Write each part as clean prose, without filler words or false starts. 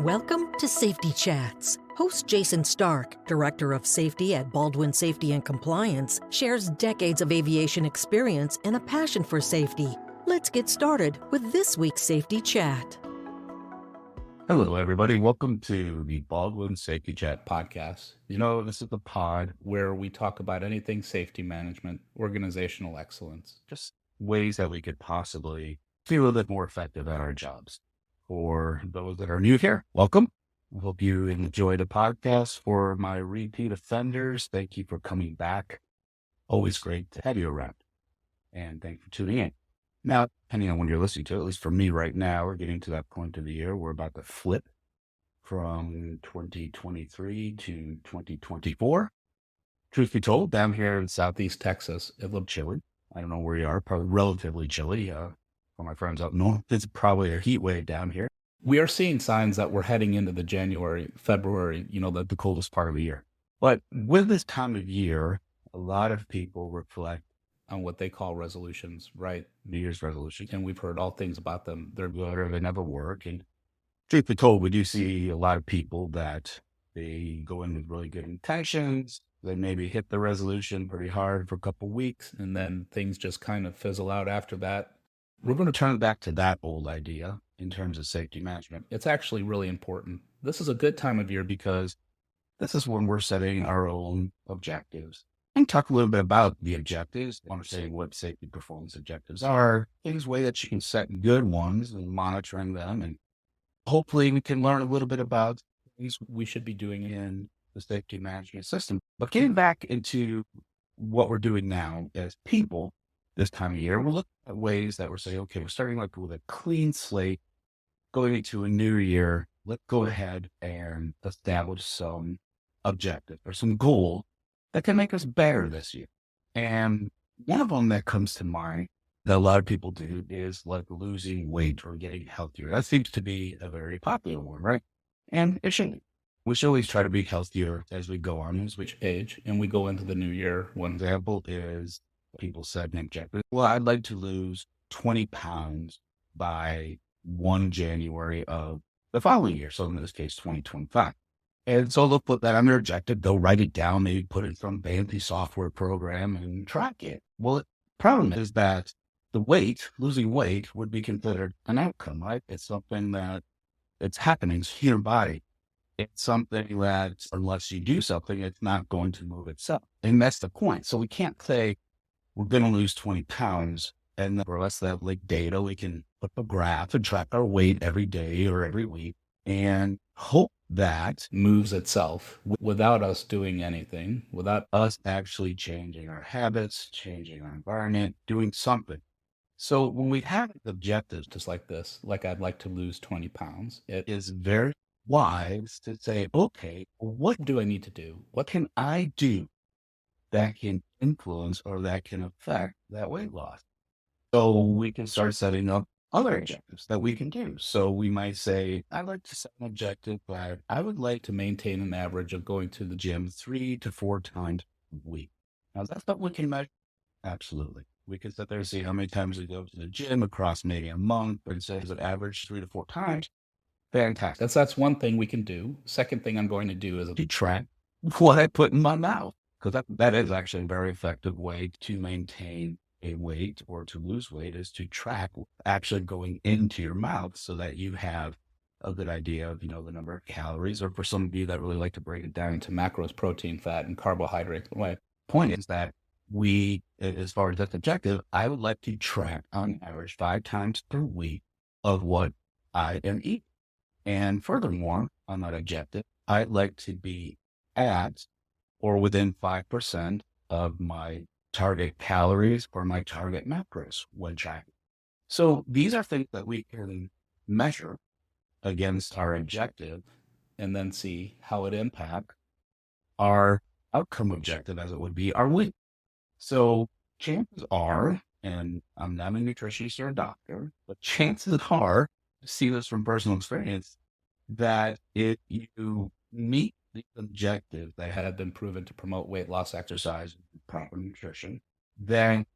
Welcome to Safety Chats. Host Jason Stark, Director of Safety at Baldwin Safety and Compliance, shares decades of aviation experience and a passion for safety. Let's get started with this week's Safety Chat. Hello, everybody. Welcome to the Baldwin Safety Chat podcast. This is the pod where we talk about anything safety management, organizational excellence, just ways that we could possibly be a little bit more effective at our jobs. For those that are new here, welcome. I hope you enjoy the podcast. For my repeat offenders, thank you for coming back. Always great to have you around. And thank you for tuning in. Now, depending on when you're listening to it, at least for me right now, we're getting to that point of the year. We're about to flip from 2023 to 2024. Truth be told, down here in Southeast Texas, it's a little chilly. I don't know where you are, probably relatively chilly. For my friends up north, it's probably a heat wave down here. We are seeing signs that we're heading into the January, February, the coldest part of the year. But with this time of year, a lot of people reflect on what they call resolutions, right? New Year's resolutions. And we've heard all things about them. They're good or they never work. And truth be told, we do see a lot of people that they go in with really good intentions. They maybe hit the resolution pretty hard for a couple of weeks, and then things just kind of fizzle out after that. We're going to turn back to that old idea in terms of safety management. It's actually really important. This is a good time of year because this is when we're setting our own objectives. And talk a little bit about the objectives, understanding what safety performance objectives are, things way that you can set good ones and monitoring them. And hopefully we can learn a little bit about things we should be doing in the safety management system. But getting back into what we're doing now as people this time of year, we're looking at ways that we're saying, okay, we're starting like with a clean slate, going into a new year. Let's go ahead and establish some objective or some goal that can make us better this year. And one of them that comes to mind that a lot of people do is like losing weight or getting healthier. That seems to be a very popular one, right? And it should. We should always try to be healthier as we go on, as we age, and we go into the new year. One example is people set an objective. Well, I'd like to lose 20 pounds by 1 January of the following year. So in this case, 2025. And so they'll put that on their objective. They'll write it down, maybe put it in some fancy software program and track it. Well, the problem is that losing weight would be considered an outcome, right? It's something that it's happening in your body. It's something that unless you do something, it's not going to move itself. And that's the point. So we can't say we're going to lose 20 pounds and for us to have like data, we can put a graph and track our weight every day or every week and hope that moves itself without us doing anything, without us actually changing our habits, changing our environment, doing something. So when we have objectives just like this, like I'd like to lose 20 pounds, it is very wise to say, okay, what do I need to do? What can I do that can influence or that can affect that weight loss? So we can start setting up other objectives that we can do. So we might say, I'd like to set an objective, but I would like to maintain an average of going to the gym 3 to 4 times a week. Now, is that something we can measure? Absolutely. We can sit there and see how many times we go to the gym across maybe a month, and say, is it average 3 to 4 times? Fantastic. That's one thing we can do. Second thing I'm going to do is to track what I put in my mouth, because that is actually a very effective way to maintain a weight or to lose weight is to track actually going into your mouth so that you have a good idea of, the number of calories, or for some of you that really like to break it down into macros, protein, fat, and carbohydrate. My point is that as far as that objective, I would like to track on average 5 times per week of what I am eating. And furthermore, on that objective, I'd like to be at or within 5% of my target calories or my target macros when tracking. So these are things that we can measure against our objective and then see how it impacts our outcome objective, as it would be our weight. So chances are, and I'm not a nutritionist or a doctor, but chances are, to see this from personal experience, that if you meet the objectives that have been proven to promote weight loss, exercise, and proper nutrition, then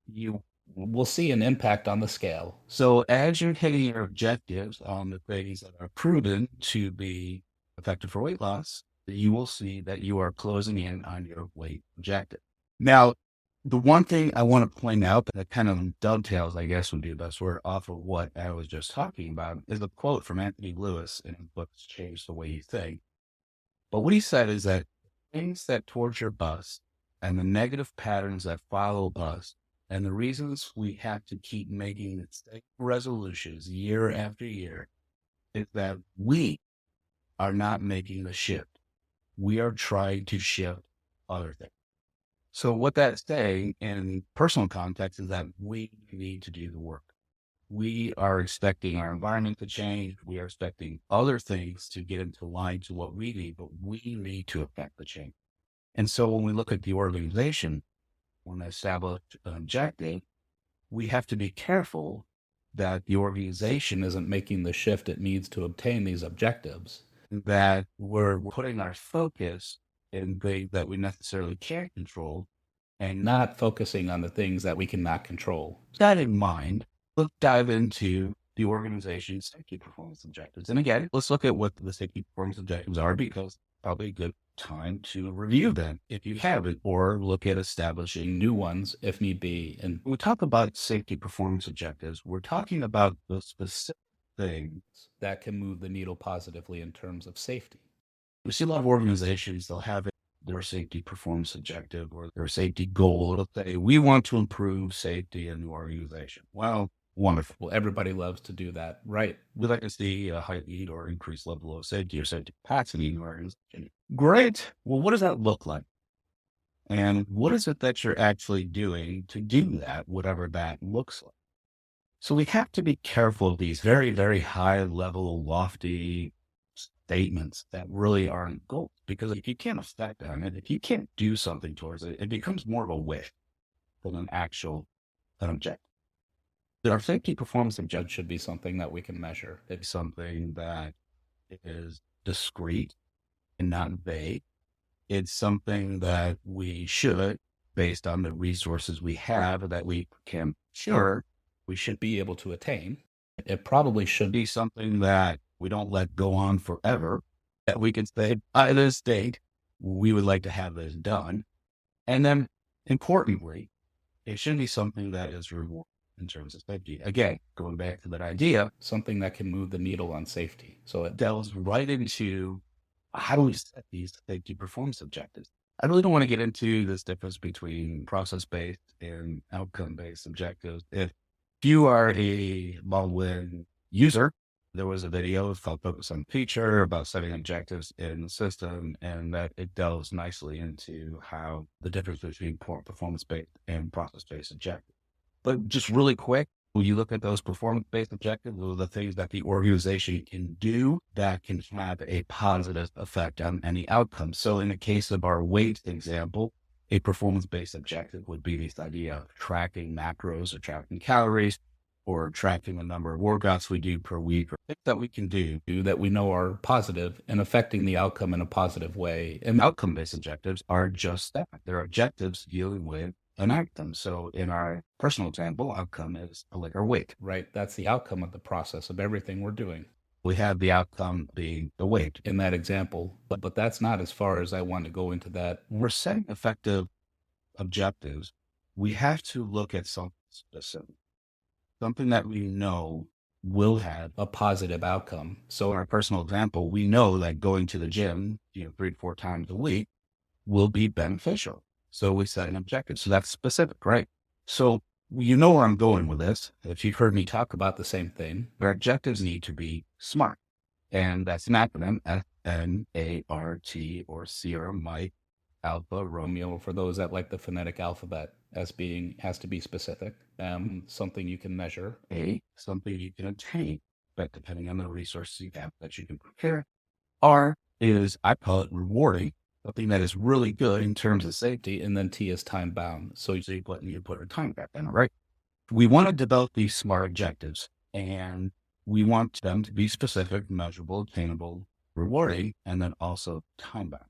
you we'll see an impact on the scale. So as you're hitting your objectives on the things that are proven to be effective for weight loss, you will see that you are closing in on your weight objective. Now, the one thing I want to point out that kind of dovetails, I guess, would be the best word off of what I was just talking about is a quote from Anthony Lewis in his book, Change the Way You Think. But what he said is that things that torture us and the negative patterns that follow us and the reasons we have to keep making the same resolutions year after year is that we are not making the shift. We are trying to shift other things. So what that's saying in personal context is that we need to do the work. We are expecting our environment to change. We are expecting other things to get into line to what we need, but we need to affect the change. And so when we look at the organization, when they establish an objective, we have to be careful that the organization isn't making the shift it needs to obtain these objectives, that we're putting our focus in things that we necessarily can't control and not focusing on the things that we cannot control. With that in mind, let's dive into the organization's safety performance objectives. And again, let's look at what the safety performance objectives are, because probably a good time to review them if you haven't, or look at establishing new ones if need be. And when we talk about safety performance objectives, we're talking about the specific things that can move the needle positively in terms of safety. We see a lot of organizations, they'll have their safety performance objective or their safety goal. It'll say, we want to improve safety in the organization. Well, wonderful. Well, everybody loves to do that, right? We'd like to see a heightened or increased level of safety or safety capacity in the organization. Great. Well, what does that look like? And what is it that you're actually doing to do that, whatever that looks like? So we have to be careful of these very, very high level, lofty statements that really aren't goals, because if you can't affect them and if you can't do something towards it, it becomes more of a wish than an objective. Our safety performance objective should be something that we can measure. It's something that is discrete and not vague. It's something that we should, based on the resources we have, that we can we should be able to attain. It probably should be something that we don't let go on forever, that we can say, by this date, we would like to have this done. And then importantly, it should be something that is rewarded in terms of safety. Again, going back to that idea, something that can move the needle on safety. So it delves right into how do we set these safety performance objectives. I really don't want to get into this difference between process-based and outcome-based objectives. If you are a Baldwin user, there was a video called Focus on Feature about setting objectives in the system, and that it delves nicely into how the difference between performance-based and process-based objectives. But just really quick, when you look at those performance-based objectives, those are the things that the organization can do that can have a positive effect on any outcome. So in the case of our weight example, a performance-based objective would be this idea of tracking macros or tracking calories, or tracking the number of workouts we do per week, or things that we can do that we know are positive and affecting the outcome in a positive way. And outcome-based objectives are just that. They're objectives dealing with an outcome. So in our personal example, outcome is like our weight. Right. That's the outcome of the process of everything we're doing. We have the outcome being the weight in that example, but that's not as far as I want to go into that. When we're setting effective objectives, we have to look at something specific, something that we know will have a positive outcome. So in our personal example, we know that going to the gym, 3 to 4 times a week will be beneficial. So we set an objective. So that's specific, right? So you know where I'm going with this. If you've heard me talk about the same thing, our objectives need to be SMART. And that's an acronym, SMART, or Sierra, Mike, Alpha, Romeo, for those that like the phonetic alphabet, as being has to be specific, something you can measure, something you can attain, but depending on the resources you have that you can prepare. R is, I call it rewarding, something that is really good in terms of safety, and then T is time bound. So you put a time back in, right? We want to develop these SMART objectives, and we want them to be specific, measurable, attainable, rewarding, and then also time bound.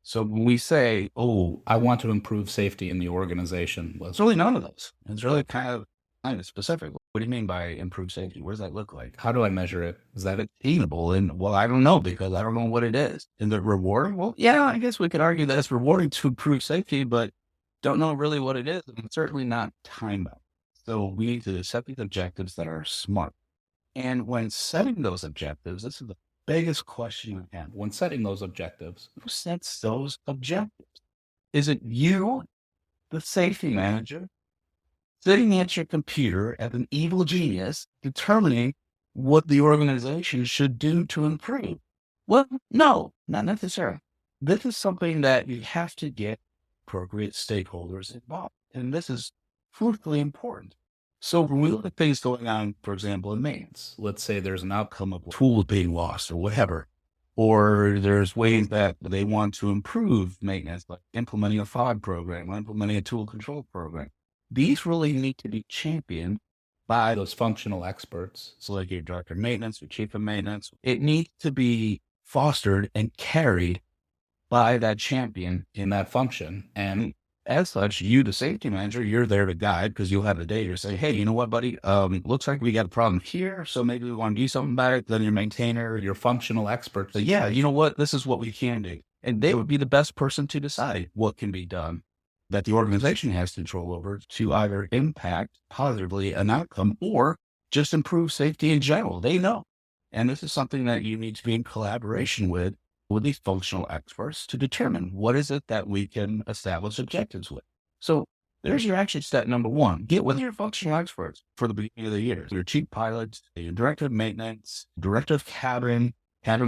So when we say, oh, I want to improve safety in the organization, well, it's really none of those. It's really kind of Kind of specific. What do you mean by improved safety? What does that look like? How do I measure it? Is that attainable? And well, I don't know because I don't know what it is. And the rewarding? Well, yeah, I guess we could argue that it's rewarding to improve safety, but don't know really what it is. And it's certainly not time bound. So we need to set these objectives that are smart. And when setting those objectives, this is the biggest question I have. When setting those objectives, who sets those objectives? Is it you, the safety manager, sitting at your computer as an evil genius, determining what the organization should do to improve? Well, no, not necessarily. This is something that you have to get appropriate stakeholders involved. And this is crucially important. So when we look at things going on, for example, in maintenance, let's say there's an outcome of tools being lost or whatever, or there's ways that they want to improve maintenance, like implementing a FOG program, or implementing a tool control program. These really need to be championed by those functional experts. So like your director of maintenance, your chief of maintenance, it needs to be fostered and carried by that champion in that function. And as such, you, the safety manager, you're there to guide because you'll have the data to say, hey, you know what, buddy? Looks like we got a problem here. So maybe we want to do something about it. Then your maintainer, your functional expert say, yeah, you know what? This is what we can do. And they would be the best person to decide what can be done that the organization has control over to either impact positively an outcome or just improve safety in general. They know. And this is something that you need to be in collaboration with these functional experts to determine what is it that we can establish objectives with. So there's your action step number one. Get with your functional experts for the beginning of the year. Your chief pilots, your director of maintenance, director of cabin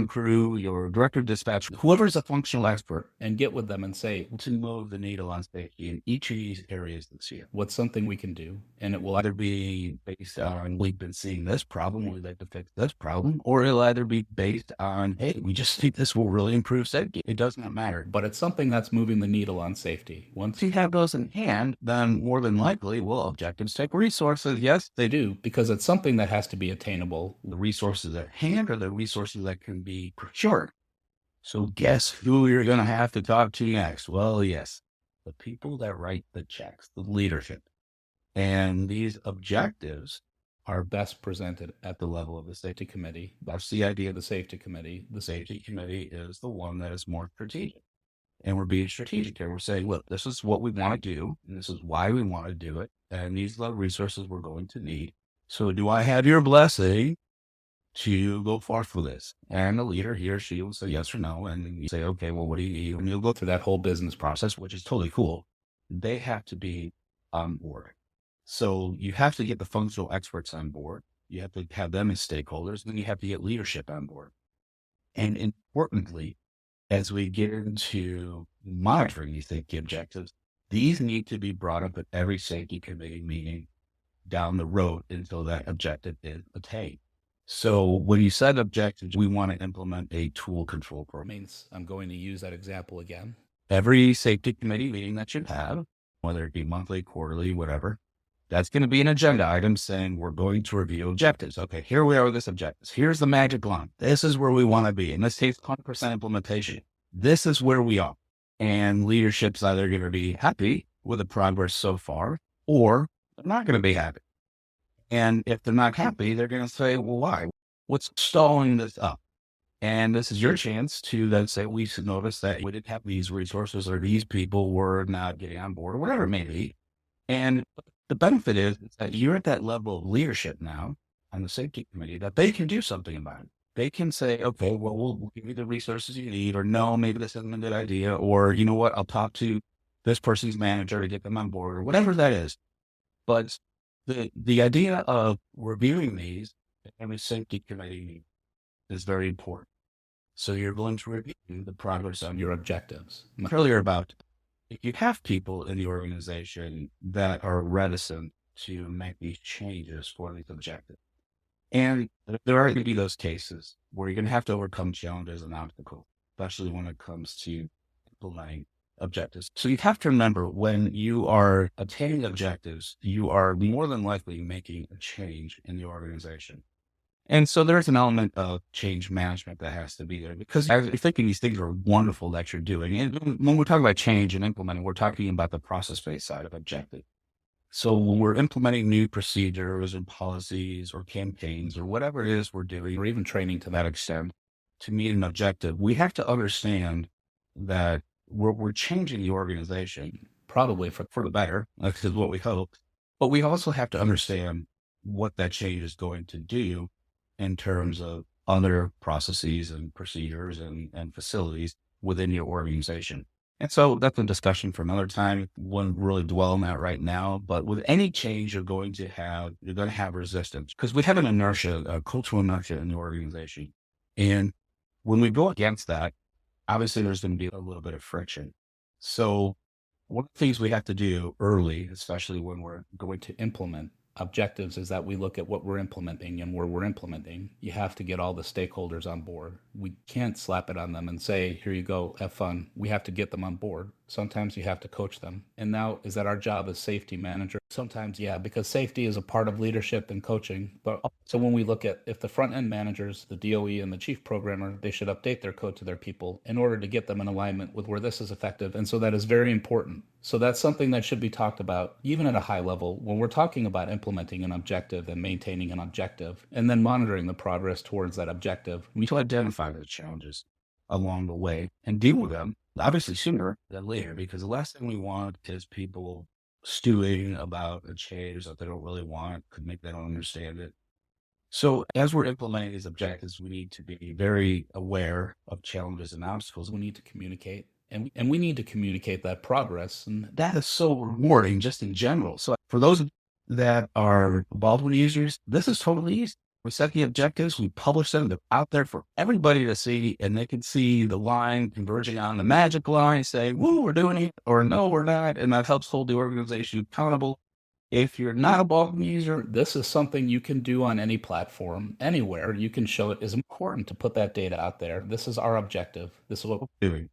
crew, your director of dispatch, whoever is a functional expert, and get with them and say, let's move the needle on safety in each of these areas this year. What's something we can do? And it will either be based on, we've been seeing this problem, we'd like to fix this problem, or it'll either be based on, hey, we just think this will really improve safety. It does not matter, but it's something that's moving the needle on safety. Once you have those in hand, then more than likely, well, objectives take resources. Yes, they do, because it's something that has to be attainable. The resources at hand are the resources that can be procured. So guess who you're going to have to talk to next? Well, yes, the people that write the checks, the leadership. And these objectives are best presented at the level of the safety committee. That's the idea of the safety committee. The safety committee is the one that is more strategic. And we're being strategic here. We're saying, look, this is what we want to do, and this is why we want to do it, and these are the resources we're going to need. So do I have your blessing to go forth with this? And the leader, he or she, will say yes or no. And you say, okay, well, what do you need? And you'll go through that whole business process, which is totally cool. They have to be on board. So you have to get the functional experts on board. You have to have them as stakeholders. And then you have to get leadership on board. And importantly, as we get into monitoring these safety objectives, these need to be brought up at every safety committee meeting down the road until that objective is attained. So when you set objectives, we want to implement a tool control program. Means I'm going to use that example again. Every safety committee meeting that you have, whether it be monthly, quarterly, whatever, that's going to be an agenda item saying we're going to review objectives. Okay, here we are with this objectives. Here's the magic line. This is where we want to be. And this takes 100% implementation. This is where we are. And leadership's either going to be happy with the progress so far, or they're not going to be happy. And if they're not happy, they're going to say, well, why? What's stalling this up? And this is your chance to then say, we should notice that we didn't have these resources or these people were not getting on board or whatever it may be. And the benefit is that you're at that level of leadership now on the safety committee that they can do something about it. They can say, okay, well, we'll give you the resources you need, or no, maybe this isn't a good idea, or you know what, I'll talk to this person's manager to get them on board, or whatever that is. But the idea of reviewing these in a safety committee is very important. So you're going to review the progress on your objectives. Earlier about if you have people in the organization that are reticent to make these changes for these objectives. And there are going to be those cases where you're going to have to overcome challenges and obstacles, especially when it comes to implementing objectives. So you have to remember when you are attaining objectives, you are more than likely making a change in the organization. And so there's an element of change management that has to be there because I was thinking these things are wonderful that you're doing. And when we're talking about change and implementing, we're talking about the process-based side of objective. So when we're implementing new procedures and policies or campaigns or whatever it is we're doing, or even training to that extent to meet an objective, we have to understand that we're changing the organization probably for the better. That's what we hope. But we also have to understand what that change is going to do in terms of other processes and procedures and facilities within your organization. And so that's a discussion for another time. Wouldn't really dwell on that right now. But with any change, you're going to have resistance because we have an inertia, a cultural inertia in the organization. And when we go against that, obviously there's going to be a little bit of friction. So one of the things we have to do early, especially when we're going to implement objectives, is that we look at what we're implementing and where we're implementing. You have to get all the stakeholders on board. We can't slap it on them and say, here you go, have fun. We have to get them on board. Sometimes you have to coach them. And now, is that our job as safety manager? Sometimes, yeah, because safety is a part of leadership and coaching. But so when we look at if the front end managers, the DOE and the chief programmer, they should update their code to their people in order to get them in alignment with where this is effective. And so that is very important. So that's something that should be talked about, even at a high level, when we're talking about implementing an objective and maintaining an objective, and then monitoring the progress towards that objective. We need to identify the challenges along the way and deal with them, obviously sooner than later, because the last thing we want is people stewing about a change that they don't really want, could make they don't understand it. So as we're implementing these objectives, we need to be very aware of challenges and obstacles. We need to communicate and we need to communicate that progress. And that is so rewarding just in general. So for those that are Baldwin users, this is totally easy. We set the objectives, we publish them, they're out there for everybody to see, and they can see the line converging on the magic line, say, woo, we're doing it, or no, we're not. And that helps hold the organization accountable. If you're not a Baldwin user, this is something you can do on any platform, anywhere. You can show it is important to put that data out there. This is our objective. This is what we're doing.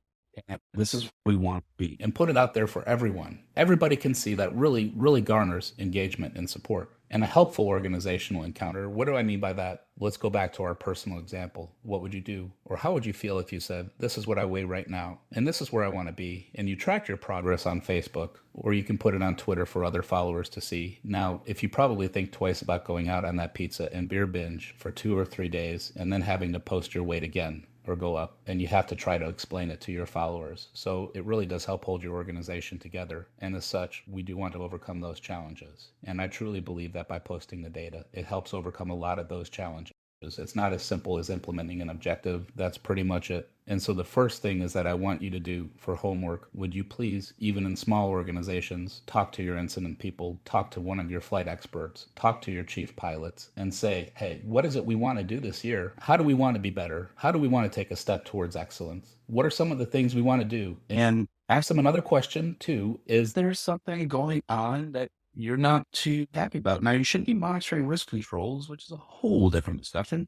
And this is what we want to be. And put it out there for everyone. Everybody can see that really, really garners engagement and support. And a helpful organizational encounter. What do I mean by that? Let's go back to our personal example. What would you do? Or how would you feel if you said, this is what I weigh right now, and this is where I want to be? And you track your progress on Facebook, or you can put it on Twitter for other followers to see. Now, if you probably think twice about going out on that pizza and beer binge for 2 or 3 days, and then having to post your weight again, or go up, and you have to try to explain it to your followers. So it really does help hold your organization together. And as such, we do want to overcome those challenges. And I truly believe that by posting the data, it helps overcome a lot of those challenges. It's not as simple as implementing an objective. That's pretty much it. And so the first thing is that I want you to do for homework, would you please, even in small organizations, talk to your incident people, talk to one of your flight experts, talk to your chief pilots, and say, hey, what is it we want to do this year? How do we want to be better? How do we want to take a step towards excellence? What are some of the things we want to do? And ask them another question too, is there something going on that you're not too happy about? Now, you shouldn't be monitoring risk controls, which is a whole different discussion,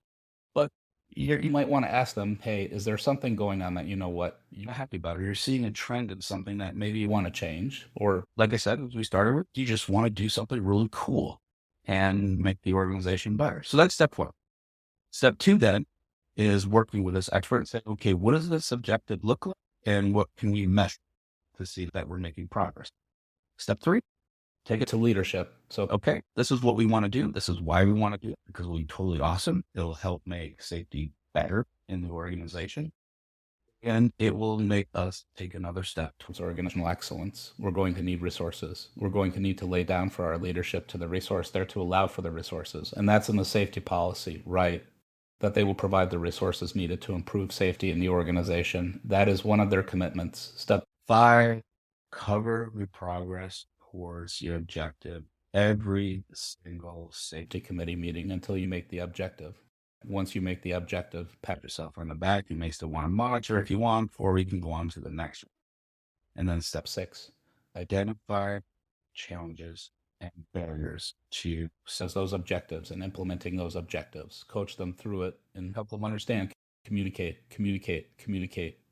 but you might want to ask them, hey, is there something going on that you know what you're not happy about, or you're seeing a trend in something that maybe you want to change? Or like I said, as we started with, you just want to do something really cool and make the organization better. So that's step one. Step two then is working with this expert and saying, okay, what does this objective look like? And what can we measure to see that we're making progress? Step three, take it to leadership. So, okay, this is what we want to do. This is why we want to do it, because it'll be totally awesome. It'll help make safety better in the organization. And it will make us take another step towards organizational excellence. We're going to need resources. We're going to need to lay down for our leadership to the resource there to allow for the resources. And that's in the safety policy, right? That they will provide the resources needed to improve safety in the organization. That is one of their commitments. Step 5, cover the progress towards your objective every single safety committee meeting until you make the objective. Once you make the objective, pat yourself on the back. You may still want to monitor if you want, or we can go on to the next one. And then step 6, identify challenges and barriers to set those objectives and implementing those objectives. Coach them through it and help them understand. Communicate.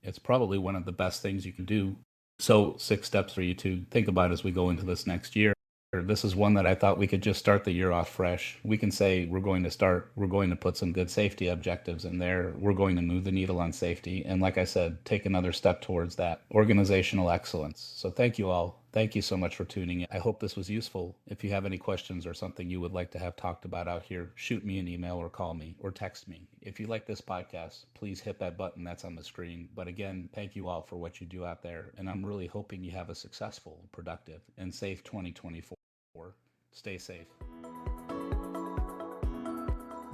It's probably one of the best things you can do. So 6 steps for you to think about as we go into this next year. This is one that I thought we could just start the year off fresh. We can say we're going to put some good safety objectives in there. We're going to move the needle on safety. And like I said, take another step towards that organizational excellence. So thank you all. Thank you so much for tuning in. I hope this was useful. If you have any questions or something you would like to have talked about out here, shoot me an email or call me or text me. If you like this podcast, please hit that button that's on the screen. But again, thank you all for what you do out there. And I'm really hoping you have a successful, productive, and safe 2024. Stay safe.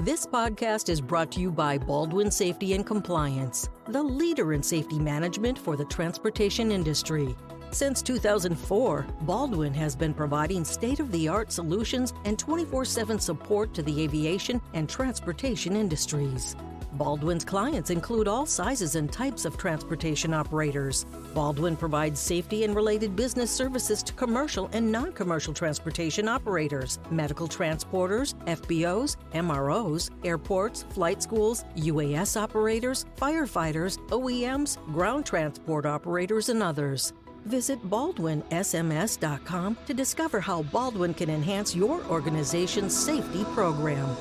This podcast is brought to you by Baldwin Safety and Compliance, the leader in safety management for the transportation industry. Since 2004, Baldwin has been providing state-of-the-art solutions and 24/7 support to the aviation and transportation industries. Baldwin's clients include all sizes and types of transportation operators. Baldwin provides safety and related business services to commercial and non-commercial transportation operators, medical transporters, FBOs, MROs, airports, flight schools, UAS operators, firefighters, OEMs, ground transport operators, and others. Visit BaldwinSMS.com to discover how Baldwin can enhance your organization's safety program.